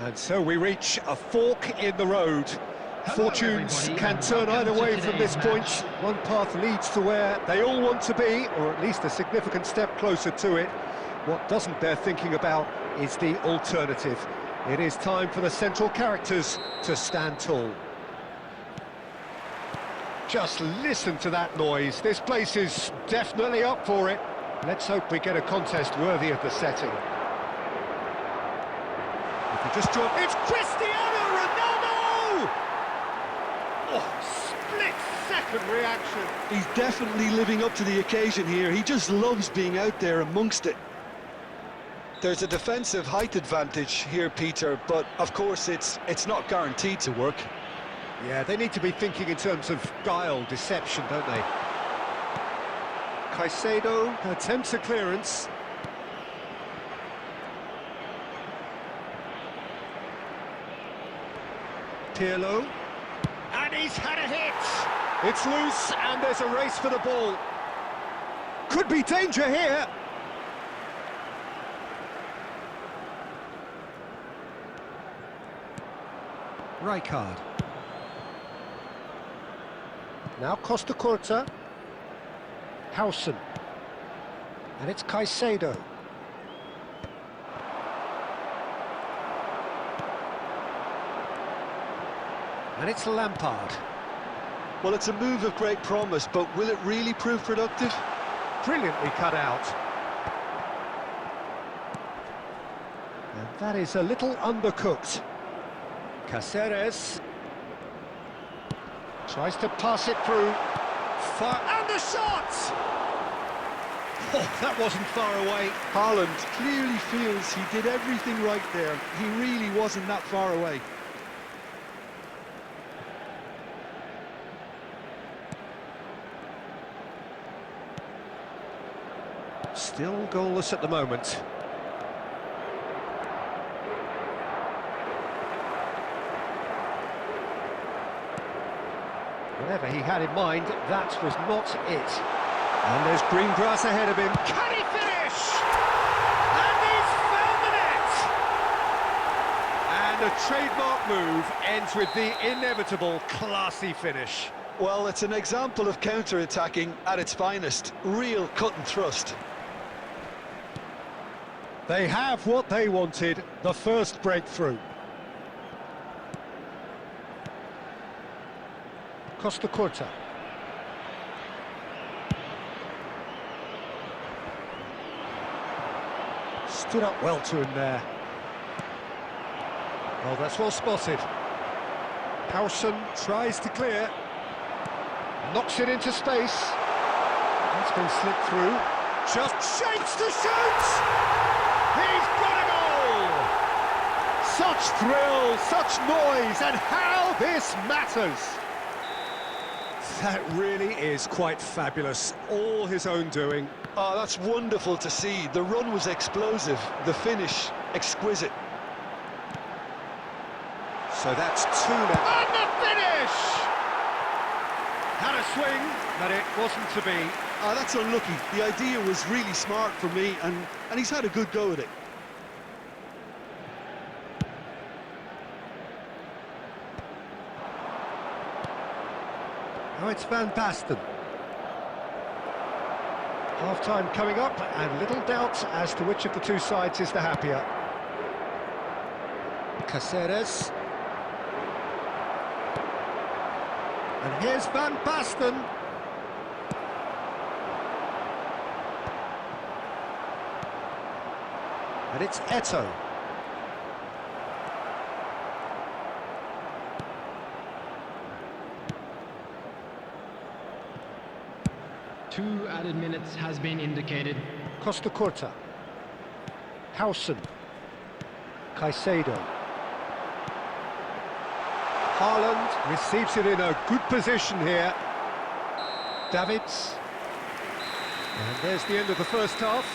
And so we reach a fork in the road. Fortunes can turn either way from this point. One path leads to where they all want to be, or at least a significant step closer to it. What doesn't bear thinking about is the alternative. It is time for the central characters to stand tall. Just listen to that noise. This place is definitely up for it. Let's hope we get a contest worthy of the setting. If you just join... It's Cristiano Ronaldo! Oh, split-second reaction. He's definitely living up to the occasion here. He just loves being out there amongst it. There's a defensive height advantage here, Peter, but of course it's not guaranteed to work. Yeah, they need to be thinking in terms of guile, deception, don't they? Caicedo attempts a clearance. Pirlo. And he's had a hit! It's loose, and there's a race for the ball. Could be danger here! Rijkaard. Now Costa Curta. Howson. And it's Caicedo. And it's Lampard. Well, it's a move of great promise, but will it really prove productive? Brilliantly cut out. And that is a little undercooked. Cáceres tries to pass it through. And the shot! Oh, that wasn't far away. Haaland clearly feels he did everything right there. He really wasn't that far away. Still goalless at the moment. Whatever he had in mind, that was not it. And there's green grass ahead of him. Can he finish? And he's found the net! And a trademark move ends with the inevitable classy finish. Well, it's an example of counter-attacking at its finest. Real cut and thrust. They have what they wanted, the first breakthrough. Costa Curta. Stood up well to him there. Well, that's well spotted. Howson tries to clear. Knocks it into space. It's been slipped through. Just shapes to shoot! He's got a goal! Such thrill, such noise, and how this matters! That really is quite fabulous. All his own doing. Oh, that's wonderful to see. The run was explosive, the finish exquisite. So that's 2 now. And the finish! Had a swing, but it wasn't to be. Oh, that's unlucky. The idea was really smart for me, and he's had a good go at it. Now it's Van Basten. Half-time coming up, and little doubt as to which of the two sides is the happier. Cáceres. And here's Van Basten. And it's Eto'o. Two added minutes has been indicated. Costa Curta. Howson. Caicedo. Haaland receives it in a good position here. Davids. And there's the end of the first half.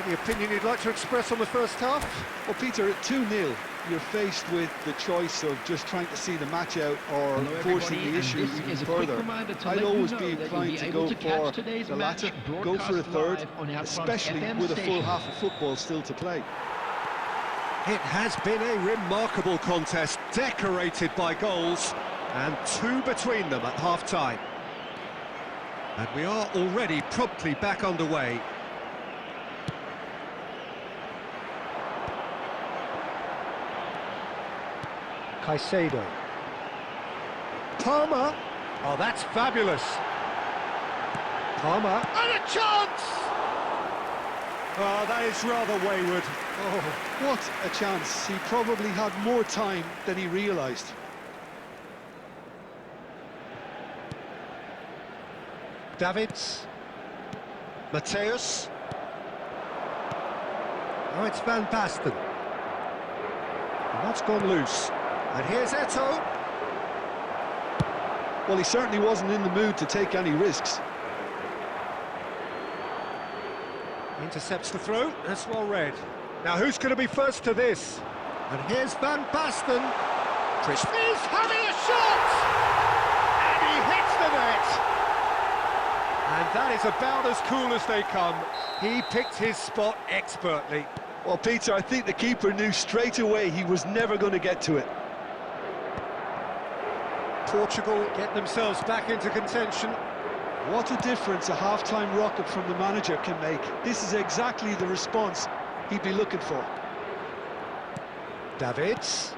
Any opinion you'd like to express on the first half? Well, Peter, at 2-0, you're faced with the choice of just trying to see the match out or forcing the issue even further. I'd always be inclined to go for the latter, go for a third, especially with a full half of football still to play. It has been a remarkable contest, decorated by goals, and 2 between them at half-time. And we are already promptly back underway. Caicedo. Palmer. Oh, that's fabulous. Palmer. And a chance! Oh, that is rather wayward. Oh, what a chance. He probably had more time than he realised. Davids. Mateus. Oh, it's Van Basten. And that's gone loose. And here's Eto'o. Well, he certainly wasn't in the mood to take any risks. Intercepts the throw. That's well read. Now, who's going to be first to this? And here's Van Basten. Chris is having a shot! And he hits the net! And that is about as cool as they come. He picked his spot expertly. Well, Peter, I think the keeper knew straight away he was never going to get to it. Portugal get themselves back into contention. What a difference a half-time rocket from the manager can make. This is exactly the response he'd be looking for. Davids.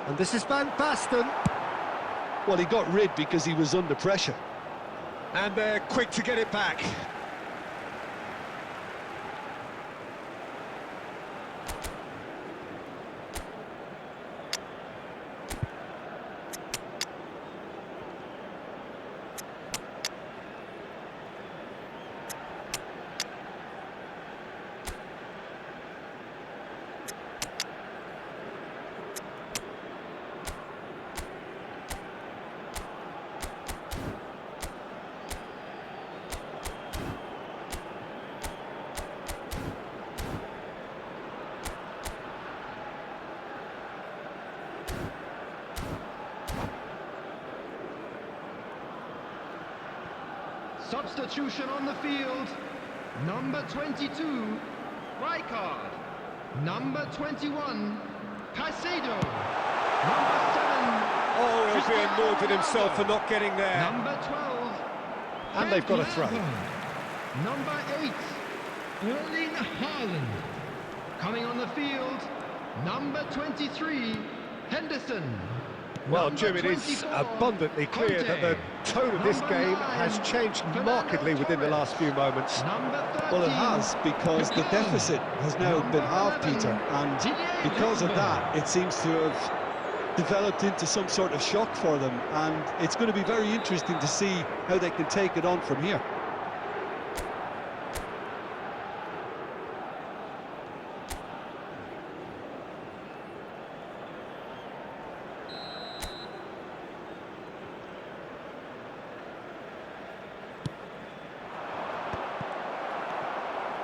And this is Van Basten. Well, he got rid because he was under pressure. And they're quick to get it back. Substitution on the field. Number 22, Rijkaard. Number 21, Caicedo. Number 7. Oh, he'll be annoyed with himself for not getting there. Number 12. And they've got a throw. Number 8, Erling Haaland. Coming on the field, number 23, Henderson. Well, Jim, it is abundantly clear that the tone of this game has changed markedly within the last few moments. Well, it has, because the deficit has now been halved, Peter, and because of that, it seems to have developed into some sort of shock for them, and it's going to be very interesting to see how they can take it on from here.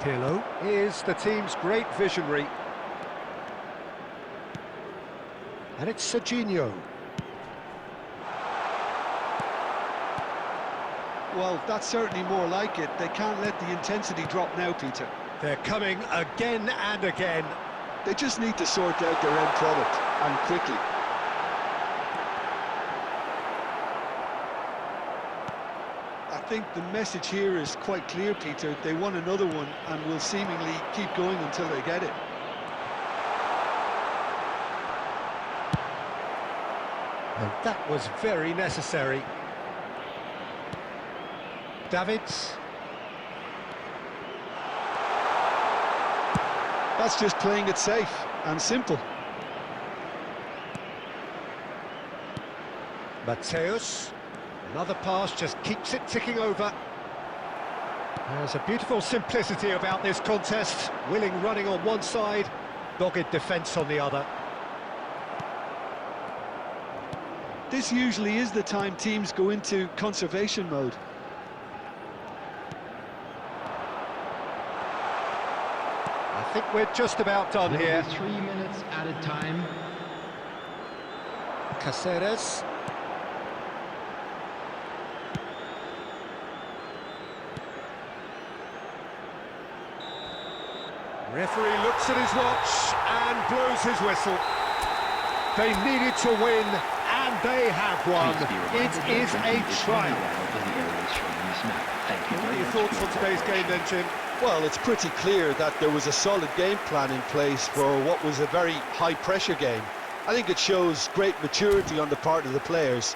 Pirlo is the team's great visionary. And it's Serginho. Well, that's certainly more like it. They can't let the intensity drop now, Peter. They're coming again and again. They just need to sort out their end product, and quickly. I think the message here is quite clear, Peter. They want another one and will seemingly keep going until they get it. And that was very necessary. Davids. That's just playing it safe and simple. Mateus. Another pass just keeps it ticking over. There's a beautiful simplicity about this contest. Willing running on one side, dogged defence on the other. This usually is the time teams go into conservation mode. I think we're just about done here. 3 minutes at a time. Caceres. Referee looks at his watch and blows his whistle. They needed to win, and they have won. It is a triumph. What are your thoughts on today's game then, Jim? Well, it's pretty clear that there was a solid game plan in place for what was a very high-pressure game. I think it shows great maturity on the part of the players.